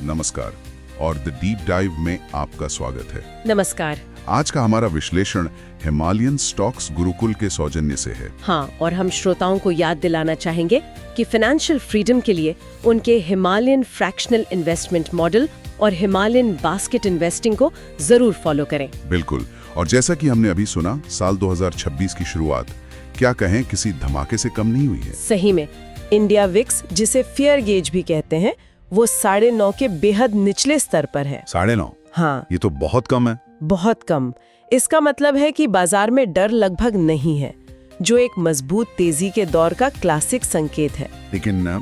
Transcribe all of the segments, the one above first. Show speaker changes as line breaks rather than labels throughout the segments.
नमस्कार और the deep dive में आपका स्वागत है।
नमस्कार।
आज का हमारा विश्लेषण हिमालयन स्टॉक्स गुरुकुल के सौजन्य से है।
हाँ, और हम श्रोताओं को याद दिलाना चाहेंगे कि फाइनेंशियल फ्रीडम के लिए उनके हिमालयन फ्रैक्शनल इन्वेस्टमेंट मॉडल और हिमालयन बास्केट इन्वेस्टिंग को जरूर फॉलो करें।
बिल्कुल। और जैसा कि हमने अभी सुना, साल 2026 की शुरुआत क्या कहें किसी धमाके से कम नहीं हुई है।
सही में इंडिया विक्स, जिसे फेयर गेज भी कहते हैं, वो 9.5 के बेहद निचले स्तर पर है।
9.5?
हाँ,
ये तो बहुत कम है।
बहुत कम। इसका मतलब है कि बाजार में डर लगभग नहीं है, जो एक मजबूत तेजी के दौर का क्लासिक संकेत है।
लेकिन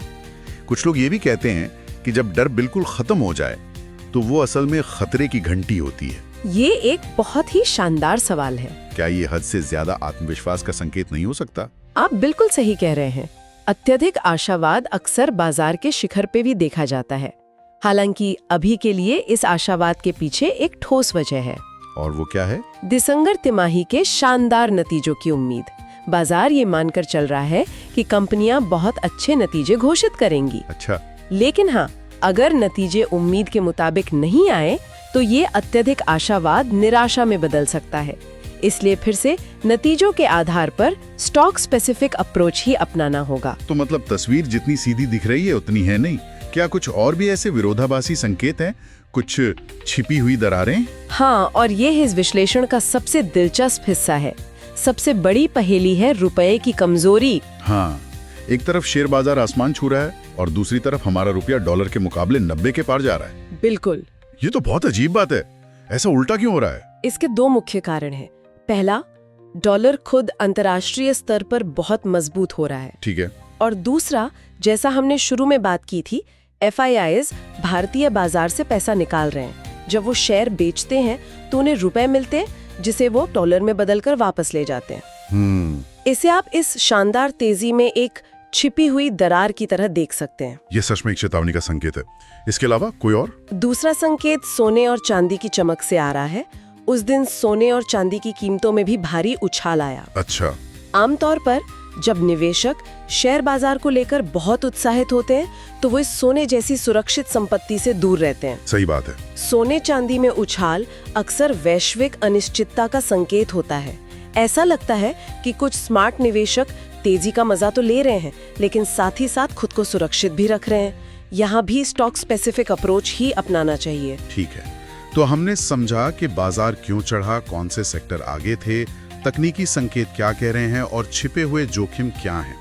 कुछ लोग ये भी कहते हैं कि जब डर बिल्कुल खत्म हो जाए तो वो असल में खतरे की घंटी होती है।
ये एक बहुत ही शानदार सवाल है।
क्या ये हद से ज्यादा आत्मविश्वास का संकेत नहीं हो सकता?
आप बिल्कुल सही कह रहे हैं। अत्यधिक आशावाद अक्सर बाजार के शिखर पे भी देखा जाता है। हालांकि अभी के लिए इस आशावाद के पीछे एक ठोस वजह है।
और वो क्या है?
दिसंबर तिमाही के शानदार नतीजों की उम्मीद। बाजार ये मानकर चल रहा है कि कंपनियां बहुत अच्छे नतीजे घोषित करेंगी।
अच्छा।
लेकिन हाँ, अगर नतीजे उम्मीद के मुताबिक नहीं आए तो ये अत्यधिक आशावाद निराशा में बदल सकता है। इसलिए फिर से नतीजों के आधार पर स्टॉक स्पेसिफिक अप्रोच ही अपनाना होगा।
तो मतलब तस्वीर जितनी सीधी दिख रही है उतनी है नहीं। क्या कुछ और भी ऐसे विरोधाभासी संकेत हैं, कुछ छिपी हुई दरारें?
हाँ, और ये इस विश्लेषण का सबसे दिलचस्प हिस्सा है। सबसे बड़ी पहेली है रुपए की कमजोरी।
हाँ, एक तरफ शेयर बाजार आसमान छू रहा है और दूसरी तरफ हमारा रुपया डॉलर के मुकाबले 90 के पार जा रहा है।
बिल्कुल।
ये तो बहुत अजीब बात है। ऐसा उल्टा क्यों हो रहा है?
इसके दो मुख्य कारण हैं। पहला, डॉलर खुद अंतर्राष्ट्रीय स्तर पर बहुत मजबूत हो रहा है।
ठीक है।
और दूसरा, जैसा हमने शुरू में बात की थी, FIIs भारतीय बाजार से पैसा निकाल रहे हैं। जब वो शेयर बेचते हैं तो उन्हें रुपए मिलते हैं, जिसे वो डॉलर में बदलकर वापस ले जाते हैं। इसे आप इस शानदार तेजी में एक छिपी हुई दरार की तरह देख सकते हैं।
ये सच में एक चेतावनी का संकेत है। इसके अलावा कोई और?
दूसरा संकेत सोने और चांदी की चमक से आ रहा है। उस दिन सोने और चांदी की कीमतों में भी भारी उछाल आया।
अच्छा।
आमतौर पर जब निवेशक शेयर बाजार को लेकर बहुत उत्साहित होते हैं तो वो इस सोने जैसी सुरक्षित संपत्ति से दूर रहते हैं।
सही बात है।
सोने चांदी में उछाल अक्सर वैश्विक अनिश्चितता का संकेत होता है। ऐसा लगता है कि कुछ स्मार्ट निवेशक तेजी का मजा तो ले रहे हैं, लेकिन साथ ही साथ खुद को सुरक्षित भी रख रहे हैं। यहाँ भी स्टॉक स्पेसिफिक अप्रोच ही अपनाना चाहिए।
ठीक है, तो हमने समझा कि बाजार क्यों चढ़ा, कौन से सेक्टर आगे थे, तकनीकी संकेत क्या कह रहे हैं और छिपे हुए जोखिम क्या हैं।